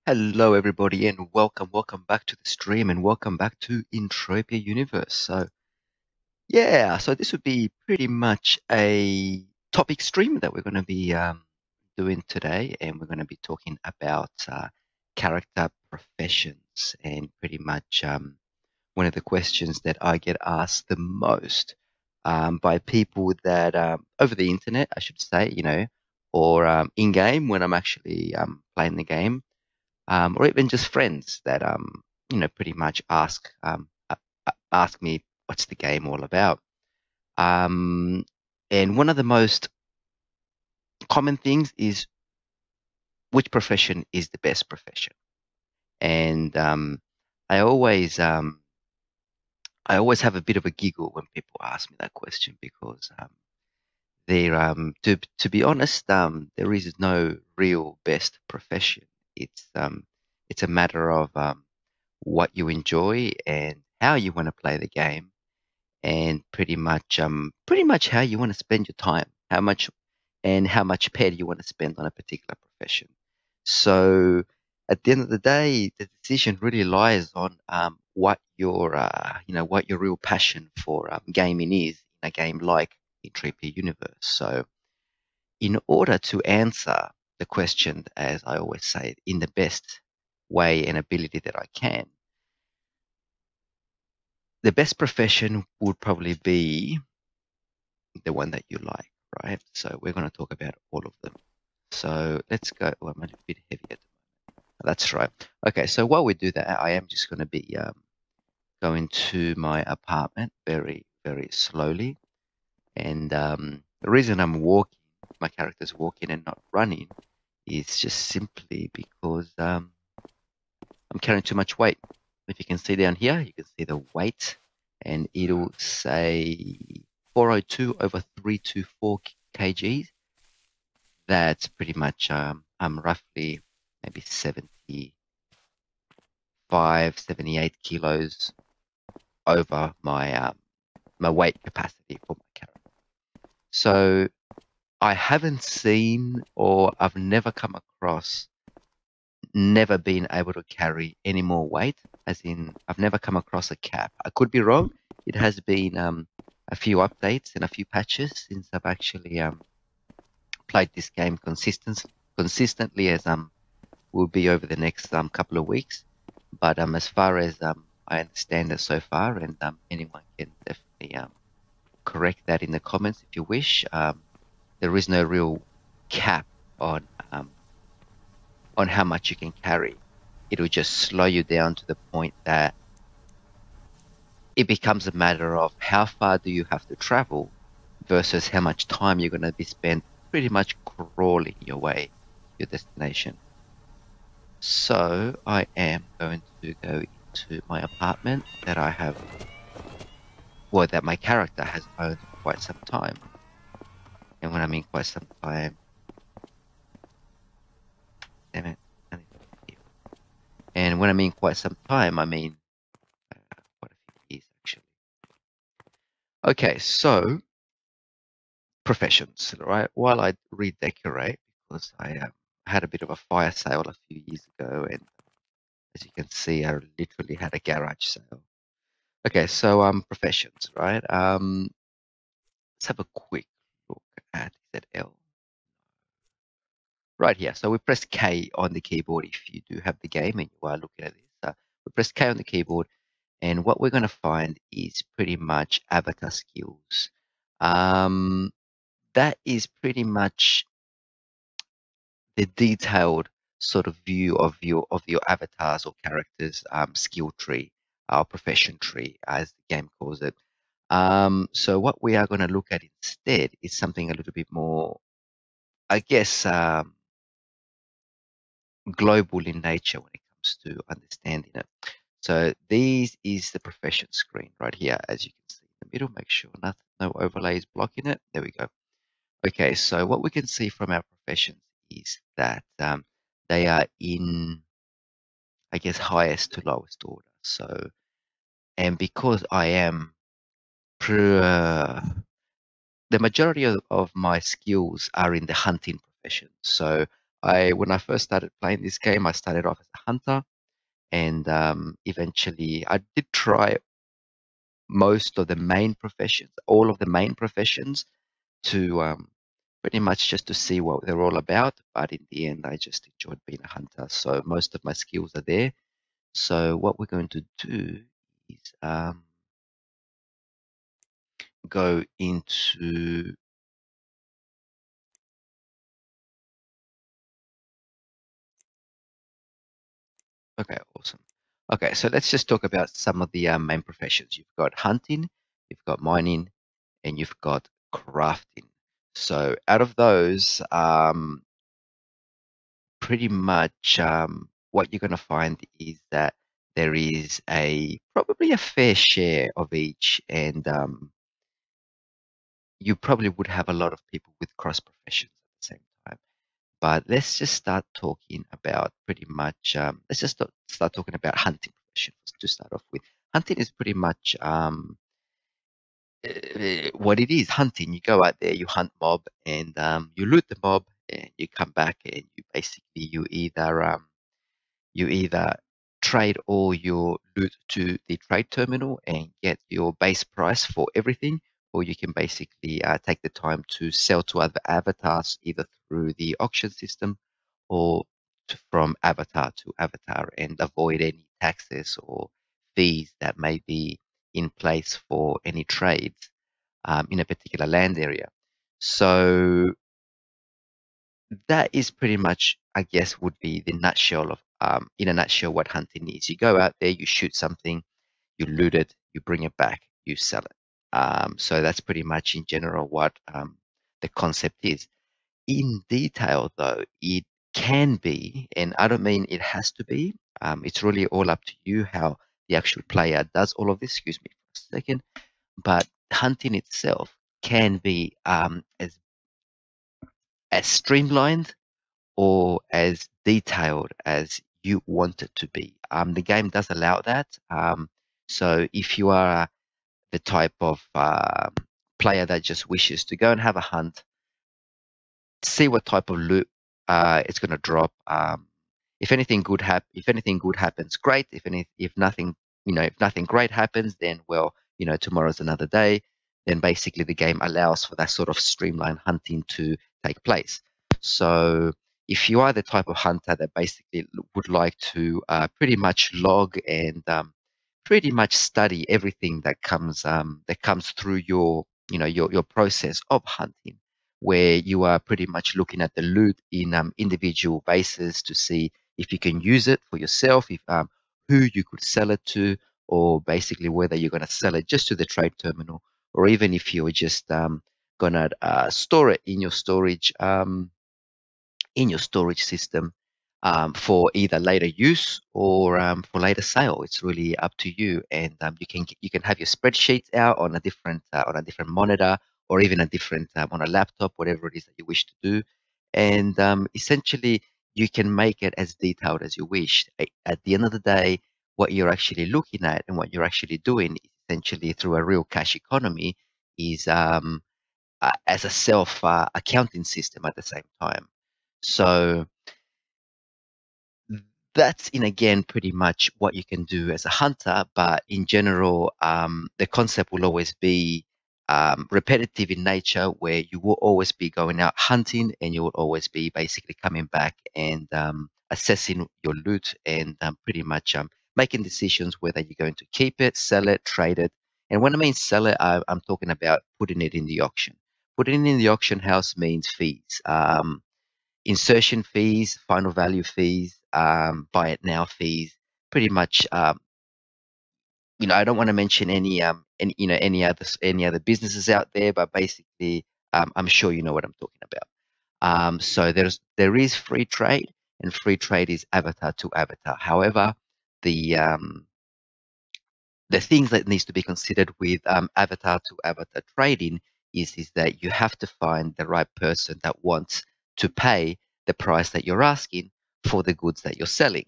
Hello, everybody, and welcome back to the stream, and welcome back to Entropia Universe. So this would be pretty much a topic stream that we're going to be doing today, and we're going to be talking about character professions, and pretty much one of the questions that I get asked the most by people that over the internet, I should say, or in game when I'm actually playing the game, or even just friends that pretty much ask me what's the game all about. Um, and one of the most common things is which profession is the best profession. And I always um, I always have a bit of a giggle when people ask me that question because to be honest, there is no real best profession. It's a matter of what you enjoy and how you want to play the game, and pretty much how you want to spend your time, how much pay do you want to spend on a particular profession. So at the end of the day, the decision really lies on what your real passion for gaming is in a game like Entropia Universe. So in order to answer the question, as I always say, in the best way and ability that I can, the best profession would probably be the one that you like, right? So we're going to talk about all of them. So let's go. Oh, I'm a little bit heavy at the moment. That's right. Okay, so while we do that, I am just going to be going to my apartment very, very slowly. And the reason my character's walking and not running, is just simply because I'm carrying too much weight. If you can see down here, you can see the weight, and it'll say 402 over 324 kgs. That's pretty much I'm roughly maybe 75, 78 kilos over my my weight capacity for my character. So I haven't seen, or I've never come across, never been able to carry any more weight, as in I've never come across a cap. I could be wrong. It has been a few updates and a few patches since I've actually played this game consistently, as will be over the next couple of weeks. But as far as I understand it so far, and anyone can definitely correct that in the comments if you wish, there is no real cap on how much you can carry. It'll just slow you down to the point that it becomes a matter of how far do you have to travel versus how much time you're going to be spent pretty much crawling your way to your destination. So I am going to go into my apartment that that my character has owned for quite some time. And when I mean quite some time, damn it, and when I mean quite some time, I mean quite a few years actually. Okay, so professions, right? While I redecorate, because I had a bit of a fire sale a few years ago, and as you can see, I literally had a garage sale. Okay, so professions, right? Let's have a quick look at ZL right here. So we press K on the keyboard if you do have the game and you are looking at this. We press K on the keyboard, and what we're going to find is pretty much avatar skills. That is pretty much the detailed sort of view of your avatars or characters skill tree, our profession tree, as the game calls it. So what we are going to look at instead is something a little bit more, I guess, global in nature when it comes to understanding it. So this is the profession screen right here, as you can see in the middle. Make sure no overlay is blocking it. There we go. Okay, so what we can see from our professions is that they are in, I guess, highest to lowest order. So, and because I am the majority of my skills are in the hunting profession. So when I first started playing this game, I started off as a hunter, and eventually I did try most of the main professions, all of the main professions, to pretty much just to see what they're all about. But in the end, I just enjoyed being a hunter, so most of my skills are there. So what we're going to do is go into. Okay, awesome. Okay, so let's just talk about some of the main professions. You've got hunting, you've got mining, and you've got crafting. So out of those, pretty much what you're going to find is that there is a probably a fair share of each, and you probably would have a lot of people with cross professions at the same time. But let's just start talking about pretty much. Let's just start talking about hunting professions to start off with. Hunting is pretty much what it is. Hunting. You go out there, you hunt mob, and you loot the mob, and you come back, and you basically you either trade all your loot to the trade terminal and get your base price for everything, or you can basically take the time to sell to other avatars either through the auction system or from avatar to avatar and avoid any taxes or fees that may be in place for any trades in a particular land area. So that is pretty much, I guess, would be the nutshell of, in a nutshell, what hunting is. You go out there, you shoot something, you loot it, you bring it back, you sell it. So that's pretty much in general what the concept is. In detail, though, it can be, and I don't mean it has to be. It's really all up to you how the actual player does all of this. Excuse me for a second. But hunting itself can be as streamlined or as detailed as you want it to be. The game does allow that. So if you are the type of player that just wishes to go and have a hunt, see what type of loot it's going to drop. If anything good happens, great. If nothing, if nothing great happens, then well, tomorrow's another day. Then basically the game allows for that sort of streamlined hunting to take place. So if you are the type of hunter that basically would like to pretty much log and pretty much study everything that comes through your process of hunting, where you are pretty much looking at the loot in individual bases to see if you can use it for yourself, if who you could sell it to, or basically whether you're going to sell it just to the trade terminal, or even if you're just going to store it in your storage system for either later use or for later sale. It's really up to you, and you can have your spreadsheets out on a different monitor or even a different on a laptop, whatever it is that you wish to do, and essentially you can make it as detailed as you wish. At the end of the day, what you're actually looking at and what you're actually doing, essentially through a real cash economy, is as a self accounting system at the same time. So that's in again pretty much what you can do as a hunter, but in general, the concept will always be repetitive in nature, where you will always be going out hunting and you will always be basically coming back and assessing your loot and pretty much making decisions whether you're going to keep it, sell it, trade it. And when I mean sell it, I'm talking about putting it in the auction. Putting it in the auction house means fees. Insertion fees, final value fees, buy it now fees, pretty much. I don't want to mention any other businesses out there, but basically, I'm sure you know what I'm talking about. So there is free trade, and free trade is avatar to avatar. However, the the things that needs to be considered with avatar to avatar trading is that you have to find the right person that wants to pay the price that you're asking for the goods that you're selling.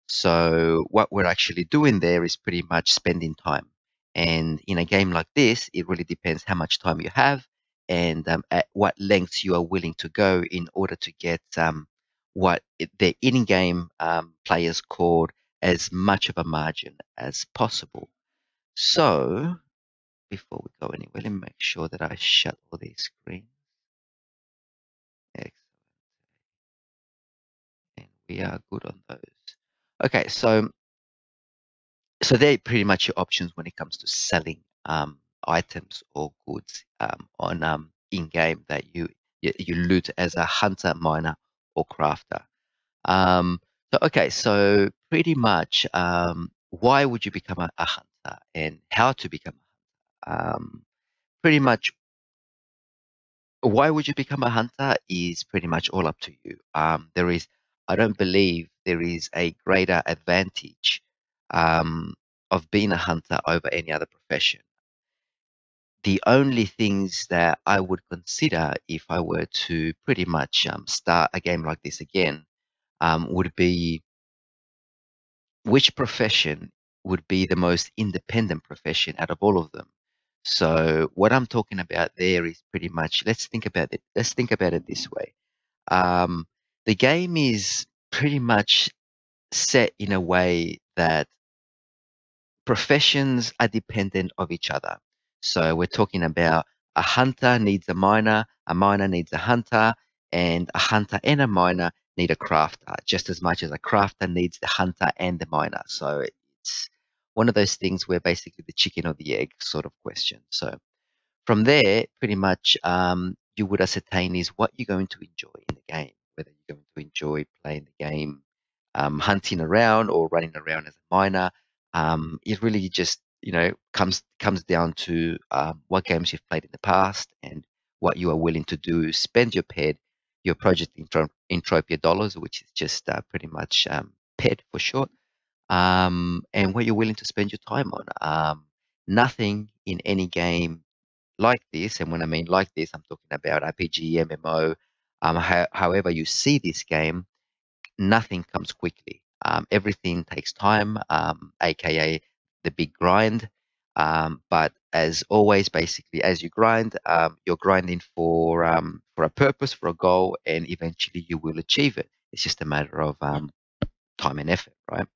So what we're actually doing there is pretty much spending time. And in a game like this, it really depends how much time you have and at what lengths you are willing to go in order to get what the in-game players called as much of a margin as possible. So before we go anywhere, let me make sure that I shut all these screens. Excellent. And we are good on those. Okay, so they're pretty much your options when it comes to selling items or goods on in-game that you loot as a hunter, miner, or crafter. Um, so pretty much, why would you become a hunter and how to become a hunter? Pretty much, why would you become a hunter is pretty much all up to you. I don't believe there is a greater advantage of being a hunter over any other profession. The only things that I would consider if I were to pretty much start a game like this again would be which profession would be the most independent profession out of all of them. So what I'm talking about there is pretty much let's think about it this way. Um, the game is pretty much set in a way that professions are dependent of each other. So we're talking about a hunter needs a miner needs a hunter, and a hunter and a miner need a crafter just as much as a crafter needs the hunter and the miner. So it's one of those things where basically the chicken or the egg sort of question. So from there, pretty much you would ascertain is what you're going to enjoy in the game, whether you're going to enjoy playing the game, hunting around or running around as a miner. It really just comes down to what games you've played in the past and what you are willing to do. Spend your ped, your project Entropia dollars, which is just pretty much ped for short, and what you're willing to spend your time on. Nothing in any game like this, and when I mean like this, I'm talking about RPG, MMO, however you see this game, nothing comes quickly. Everything takes time, aka the big grind. But as always, basically, as you grind, you're grinding for a purpose, for a goal, and eventually you will achieve it. It's just a matter of time and effort, right?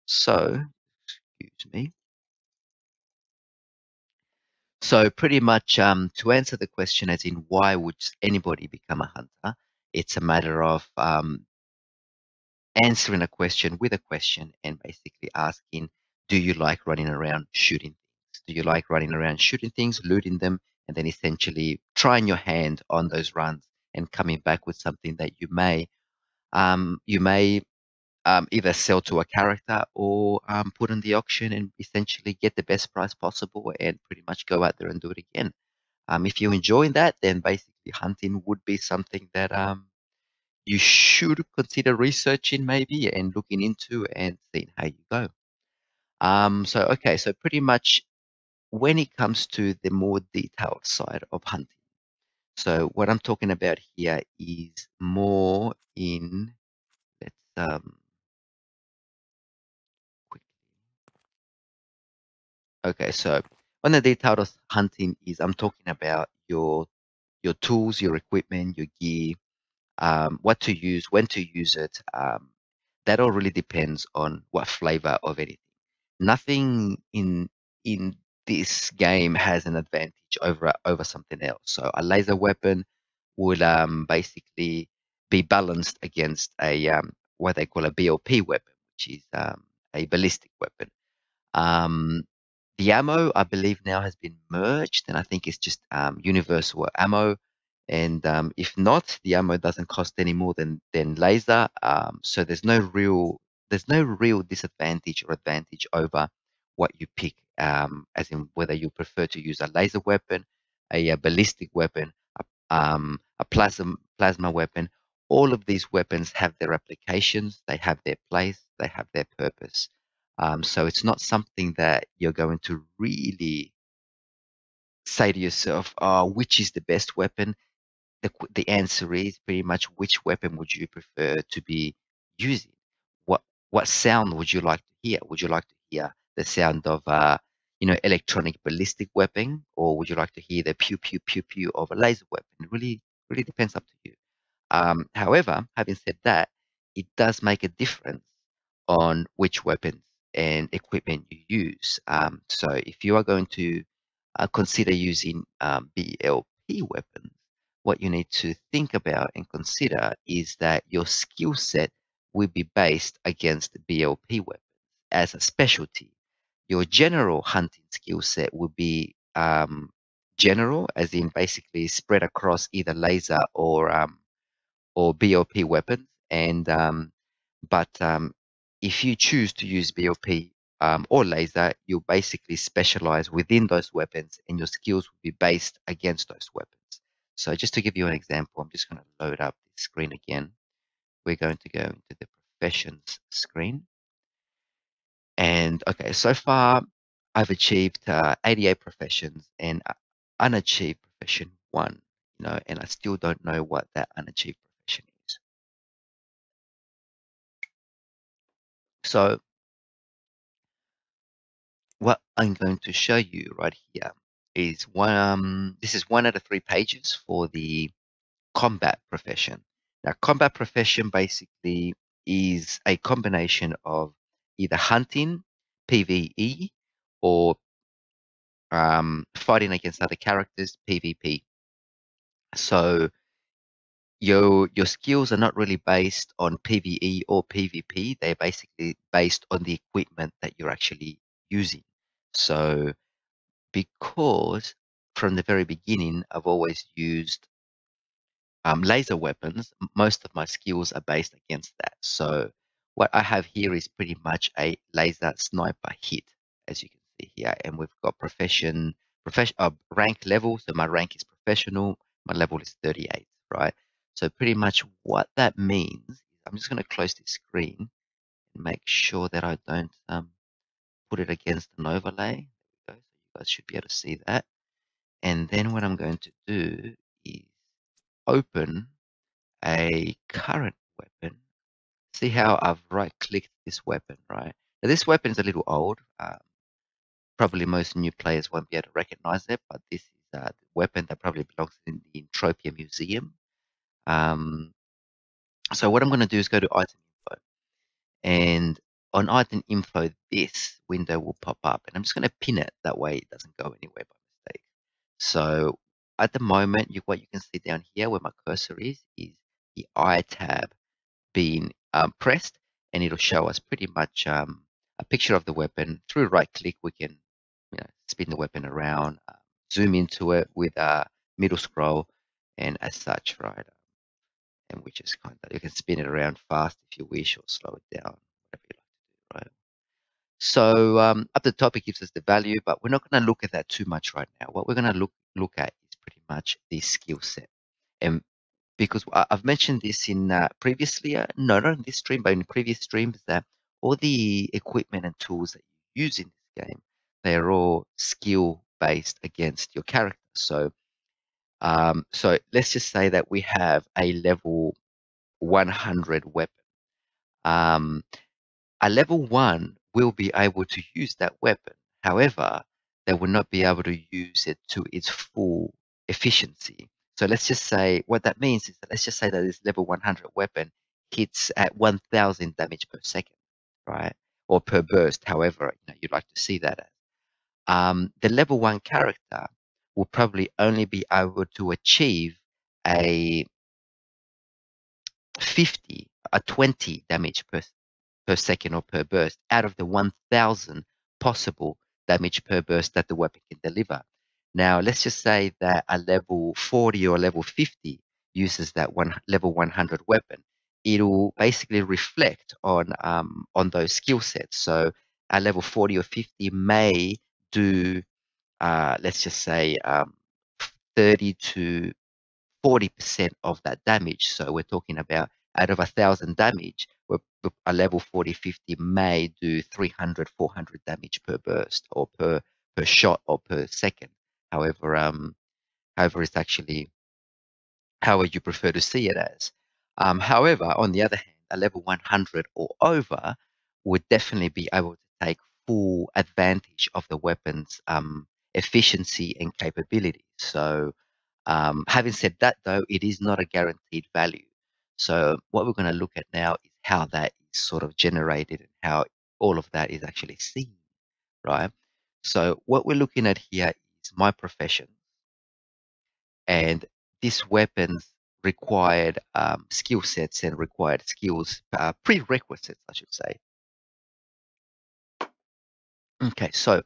So, excuse me. So pretty much to answer the question as in why would anybody become a hunter, it's a matter of answering a question with a question and basically asking, do you like running around shooting things? Do you like running around shooting things, looting them, and then essentially trying your hand on those runs and coming back with something that you may either sell to a character or put on the auction and essentially get the best price possible and pretty much go out there and do it again. If you enjoy that, then basically hunting would be something that you should consider researching maybe and looking into and seeing how you go. So pretty much when it comes to the more detailed side of hunting, so what I'm talking about here is more in, let's quick. Okay, so on the detailed of hunting is I'm talking about your tools, your equipment, your gear, what to use, when to use it. That all really depends on what flavor of anything. Nothing in this game has an advantage over something else. So a laser weapon would basically be balanced against a what they call a BLP weapon, which is a ballistic weapon. Um, the ammo, I believe, now has been merged, and I think it's just universal ammo. And if not, the ammo doesn't cost any more than laser. So there's no real disadvantage or advantage over what you pick, as in whether you prefer to use a laser weapon, a ballistic weapon, a plasma weapon. All of these weapons have their applications, they have their place, they have their purpose. So it's not something that you're going to really say to yourself, oh, which is the best weapon? The answer is pretty much which weapon would you prefer to be using? What sound would you like to hear? Would you like to hear the sound of electronic ballistic weapon, or would you like to hear the pew pew pew pew of a laser weapon? It really depends up to you. However, having said that, it does make a difference on which weapons and equipment you use. So if you are going to consider using BLP weapons, what you need to think about and consider is that your skill set will be based against the BLP weapons as a specialty. Your general hunting skill set will be general, as in basically spread across either laser or BLP weapons. And but if you choose to use BLP or laser, you basically specialize within those weapons, and your skills will be based against those weapons. So just to give you an example, I'm just going to load up the screen again. We're going to go into the professions screen. And okay, so far I've achieved 88 professions and unachieved profession 1, and I still don't know what that unachieved profession is. So what I'm going to show you right here is this is 1 out of 3 pages for the combat profession. Now, combat profession basically is a combination of either hunting, PvE, or fighting against other characters, PvP. So your skills are not really based on PvE or PvP. They're basically based on the equipment that you're actually using. So because from the very beginning, I've always used laser weapons, most of my skills are based against that. So what I have here is pretty much a laser sniper hit, as you can see here. And we've got rank level. So my rank is professional. My level is 38, right? So pretty much what that means, I'm just going to close this screen and make sure that I don't put it against an overlay. There we go. So you guys should be able to see that. And then what I'm going to do is open a current weapon. See how I've right-clicked this weapon, right? Now, this weapon is a little old. Probably most new players won't be able to recognize it, but this is a weapon that probably belongs in the Entropia Museum. So what I'm going to do is go to item info. And on item info, this window will pop up. And I'm just going to pin it. That way it doesn't go anywhere by mistake. So at the moment, what you can see down here where my cursor is the I tab being pressed, and it'll show us pretty much a picture of the weapon. Through right click, we can spin the weapon around, zoom into it with a middle scroll, and as such, right? And we just you can spin it around fast if you wish, or slow it down, whatever you like to do, right? So up the top, it gives us the value, but we're not going to look at that too much right now. What we're going to look at is pretty much the skill set. And because I've mentioned this in previously, not in this stream, but in previous streams, that all the equipment and tools that you use in this game, they are all skill based against your character. So, so let's just say that we have a level 100 weapon. A level 1 will be able to use that weapon. However, they will not be able to use it to its full efficiency. So let's just say what that means is that let's just say that this level 100 weapon hits at 1000 damage per second, right? Or per burst, however you'd like to see that as. The level 1 character will probably only be able to achieve a 20 damage per second or per burst out of the 1000 possible damage per burst that the weapon can deliver. Now, let's just say that a level 40 or level 50 uses that level 100 weapon. It'll basically reflect on those skill sets. So a level 40 or 50 may do, let's just say, 30 to 40% of that damage. So we're talking about out of 1000 damage, a level 40, 50 may do 300, 400 damage per burst or per shot or per second. However, it's actually however you prefer to see it as. However, on the other hand, a level 100 or over would definitely be able to take full advantage of the weapon's efficiency and capability. So having said that, though, it is not a guaranteed value. So what we're going to look at now is how that is sort of generated and how all of that is actually seen, right? So what we're looking at here is my profession, and these weapons required skill sets and required skills, prerequisites, I should say. Okay, so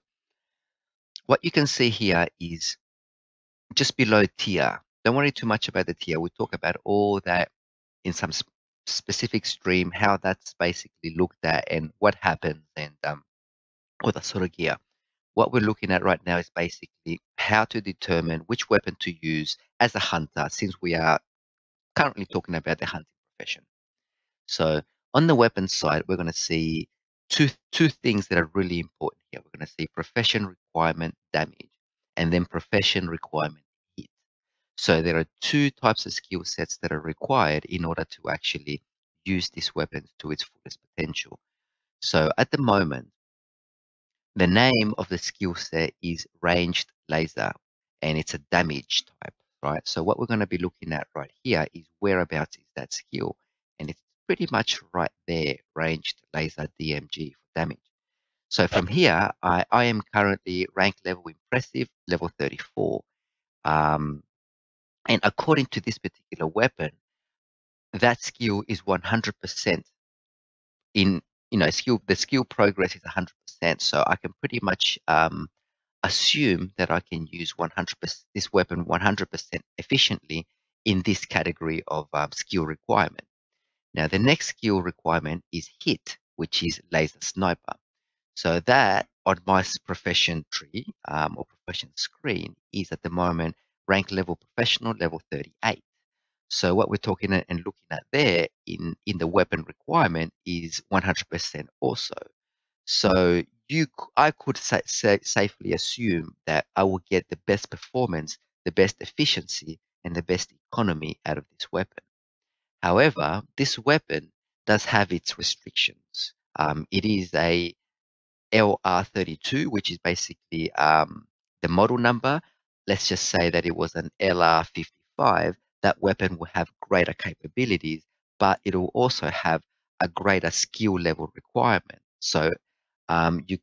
what you can see here is just below tier. Don't worry too much about the tier. We'll talk about all that in some specific stream, how that's basically looked at and what happens and all that sort of gear. What we're looking at right now is basically how to determine which weapon to use as a hunter, since we are currently talking about the hunting profession. So on the weapon side, we're going to see two things that are really important here. We're going to see profession requirement damage and then profession requirement hit. So there are two types of skill sets that are required in order to actually use this weapon to its fullest potential. So at the moment, the name of the skill set is ranged laser, and it's a damage type, right? So what we're going to be looking at right here is whereabouts is that skill, and it's pretty much right there, ranged laser DMG for damage. So from here, I am currently rank level impressive, level 34. Um, and according to this particular weapon, that skill is 100% in, the skill progress is 100%. So I can pretty much assume that I can use 100% this weapon 100% efficiently in this category of skill requirement. Now, the next skill requirement is hit, which is laser sniper. So that on my profession tree or profession screen is at the moment rank level professional level 38. So what we're talking and looking at there in the weapon requirement is 100% also. So I could safely assume that I will get the best performance, the best efficiency, and the best economy out of this weapon. However, this weapon does have its restrictions. It is a LR32, which is basically the model number. Let's just say that it was an LR55. That weapon will have greater capabilities, but it will also have a greater skill level requirement. So you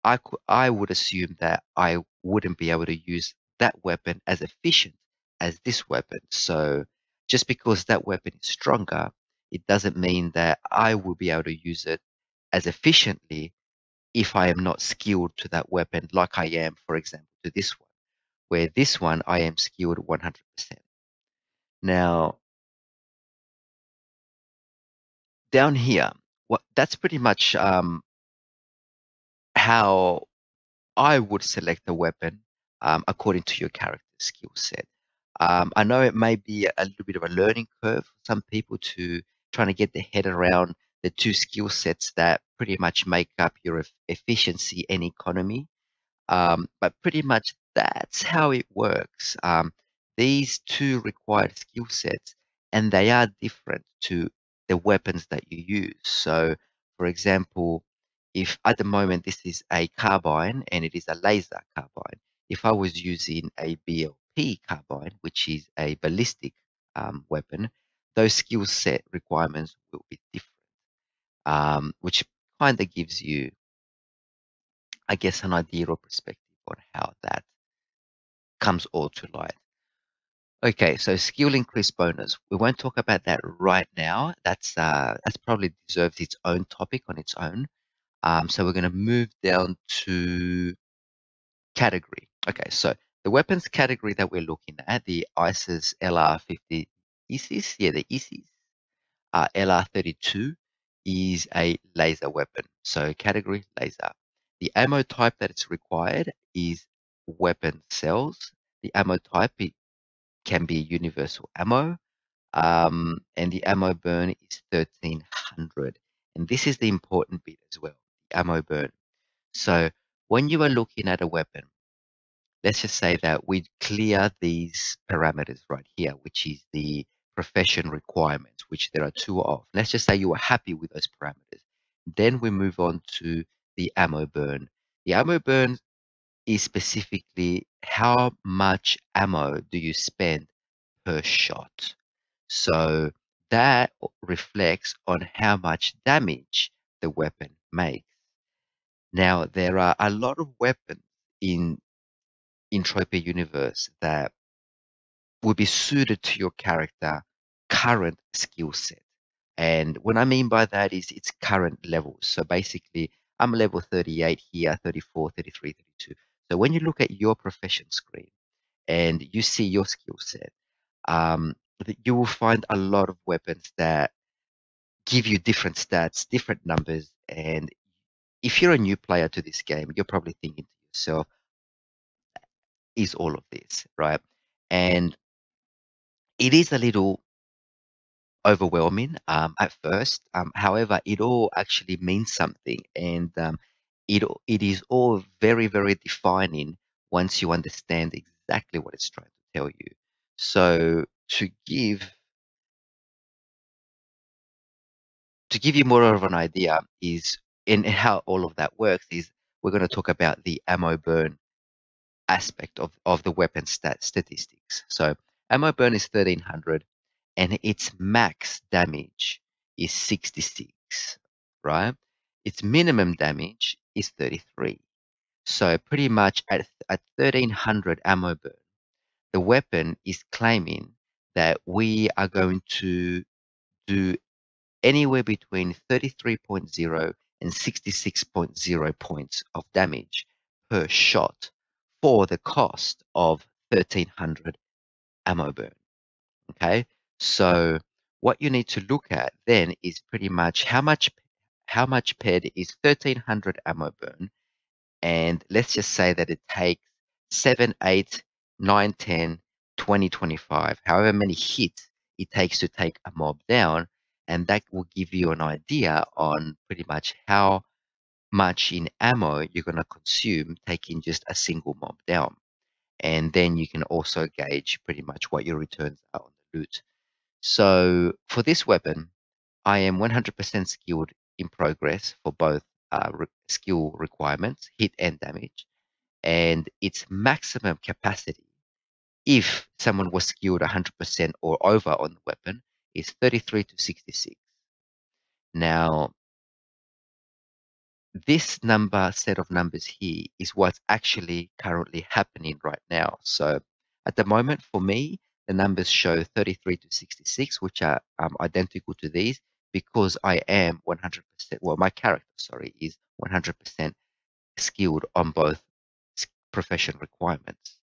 I would assume that I wouldn't be able to use that weapon as efficient as this weapon. So just because that weapon is stronger, it doesn't mean that I will be able to use it as efficiently if I am not skilled to that weapon, like I am, for example, to this one, where this one I am skilled 100%. Now, down here, that's pretty much how I would select a weapon according to your character skill set. I know it may be a little bit of a learning curve for some people to trying to get their head around the two skill sets that pretty much make up your efficiency and economy. But pretty much that's how it works. These two required skill sets, and they are different to the weapons that you use. So, for example, if at the moment this is a carbine and it is a laser carbine, if I was using a BLP carbine, which is a ballistic weapon, those skill set requirements will be different, which kind of gives you, I guess, an idea or perspective on how that comes all to light. Okay, so skill increase bonus. We won't talk about that right now. That's probably deserves its own topic on its own. So we're going to move down to category. Okay, so the weapons category that we're looking at, the ISIS LR50 ISIS, yeah, the ISIS LR32 is a laser weapon. So category laser. The ammo type that it's required is weapon cells. The ammo type can be universal ammo, and the ammo burn is 1300. And this is the important bit as well, the ammo burn. So when you are looking at a weapon, let's just say that we clear these parameters right here, which is the profession requirements, which there are two of. Let's just say you are happy with those parameters. Then we move on to the ammo burn. The ammo burn is specifically how much ammo do you spend per shot. So that reflects on how much damage the weapon makes. Now, there are a lot of weapons in Entropia Universe that would be suited to your character current skill set. And what I mean by that is its current levels. So basically, I'm level 38 here, 34, 33, 32. So when you look at your profession screen and you see your skill set, you will find a lot of weapons that give you different stats, different numbers. And if you're a new player to this game, you're probably thinking to yourself, is all of this, right? And it is a little overwhelming at first. However, it all actually means something, and it is all very, very defining once you understand exactly what it's trying to tell you. So to give you more of an idea is in how all of that works is we're going to talk about the ammo burn aspect of the weapon statistics. So ammo burn is 1300 and its max damage is 66, right? Its minimum damage is 33. So pretty much at 1300 ammo burn, the weapon is claiming that we are going to do anywhere between 33.0 and 66.0 points of damage per shot for the cost of 1300 ammo burn. Okay, so what you need to look at then is pretty much how much ped is 1300 ammo burn, and let's just say that it takes 7, 8, 9, 10, 20, 25, however many hits it takes to take a mob down, and that will give you an idea on pretty much how much in ammo you're going to consume taking just a single mob down. And then you can also gauge pretty much what your returns are on the loot. So for this weapon, I am 100% skilled in progress for both skill requirements, hit and damage, and its maximum capacity, if someone was skilled 100% or over on the weapon, is 33 to 66. Now, this set of numbers here is what's actually currently happening right now. So at the moment, for me, the numbers show 33 to 66, which are identical to these because I am 100%, well, my character, sorry, is 100% skilled on both profession requirements.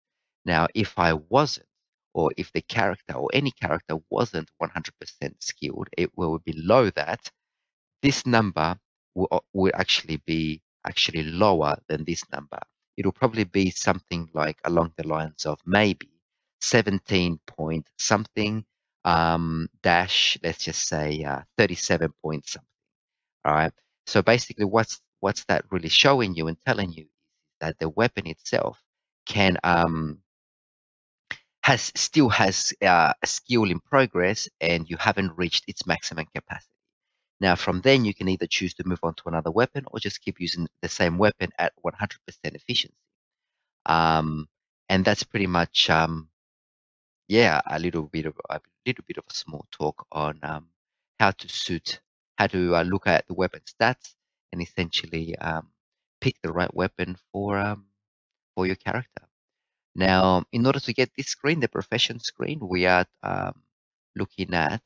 Now, if I wasn't, or if the character or any character wasn't 100% skilled, it will be below that, this number will actually be actually lower than this number. It'll probably be something like along the lines of maybe 17 point something dash, let's just say 37 point something. All right. So basically, what's that really showing you and telling you is that the weapon itself can has a skill in progress, and you haven't reached its maximum capacity. Now, from then, you can either choose to move on to another weapon or just keep using the same weapon at 100% efficiency. And that's pretty much, yeah, a little bit of a small talk on how to look at the weapon stats and essentially pick the right weapon for your character. Now, in order to get this screen, the profession screen, we are looking at,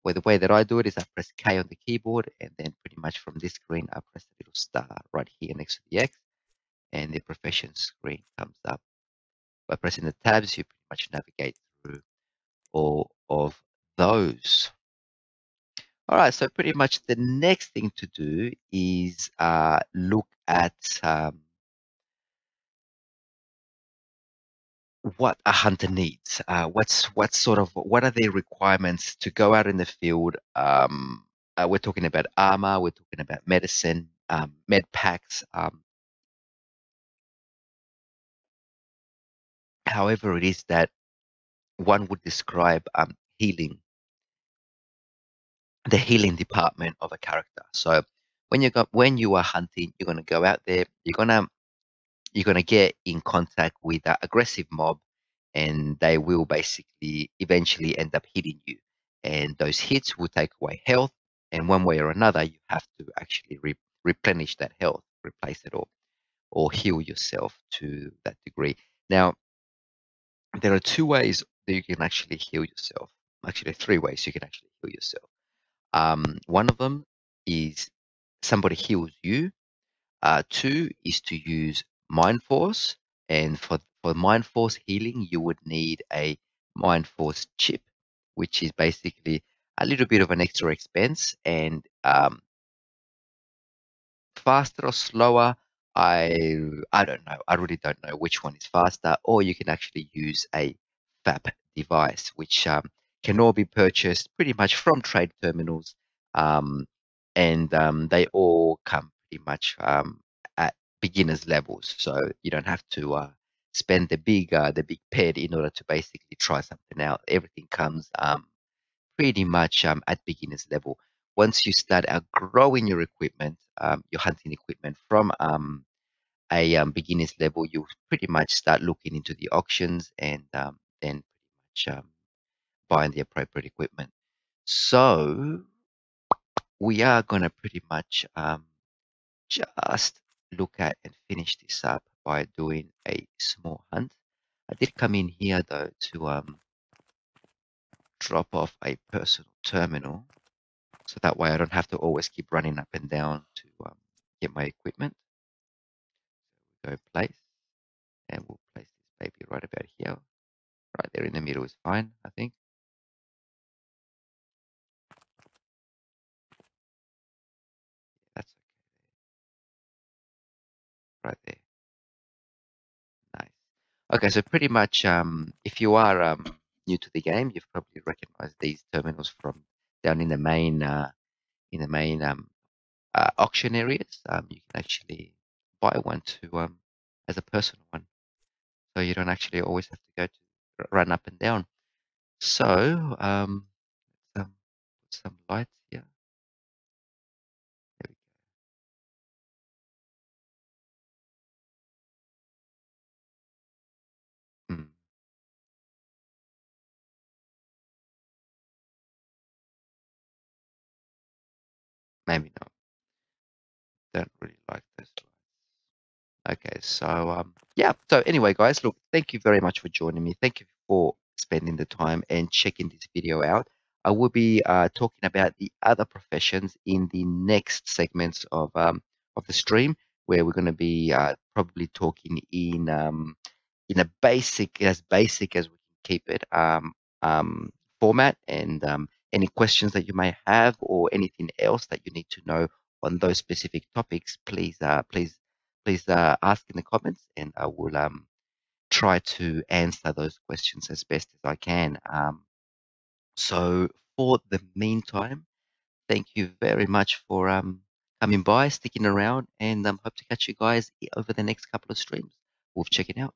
well, the way that I do it is I press K on the keyboard, and then pretty much from this screen, I press the little star right here next to the X, and the profession screen comes up. By pressing the tabs, you pretty much navigate through all of those. All right, so pretty much the next thing to do is look at what a hunter needs. What are their requirements to go out in the field? We're talking about armor. We're talking about medicine, med packs. However, it is that one would describe the healing department of a character. So when you are hunting, you're gonna go out there. You're gonna get in contact with an aggressive mob, and they will basically eventually end up hitting you. and those hits will take away health. And one way or another, you have to actually replenish that health, replace it, or heal yourself to that degree. Now, there are two ways that you can actually heal yourself. Actually, three ways you can actually heal yourself. One of them is somebody heals you. Two is to use Mind Force, and for Mind Force healing, you would need a Mind Force chip, which is basically a little bit of an extra expense. And faster or slower, I don't know. I really don't know which one is faster. Or you can actually use a FAP device, which can all be purchased pretty much from trade terminals, um, and they all come pretty much at beginners levels. So you don't have to spend the big ped in order to basically try something out. Everything comes pretty much at beginners level. Once you start outgrowing your equipment, your hunting equipment from a beginners level, you pretty much start looking into the auctions and then pretty much buying the appropriate equipment. So we are going to pretty much just look at and finish this up by doing a small hunt. I did come in here though to drop off a personal terminal. So that way I don't have to always keep running up and down to get my equipment. Go place, and we'll place this baby right about here. Right there in the middle is fine, I think. That's okay. Right there. Nice. Okay, so pretty much if you are new to the game, you've probably recognized these terminals from down in the main auction areas. You can actually buy one to as a personal one. So you don't actually always have to go to run up and down. So put some lights here. There we go. Maybe not. Don't really like those lights. Okay, so yeah. So anyway, guys, look, thank you very much for joining me. Thank you for spending the time and checking this video out. I will be talking about the other professions in the next segments of the stream, where we're going to be probably talking in a basic as we can keep it format, and any questions that you may have or anything else that you need to know on those specific topics, please ask in the comments, and I will try to answer those questions as best as I can. So for the meantime, thank you very much for coming by, sticking around, and hope to catch you guys over the next couple of streams. We'll check it out.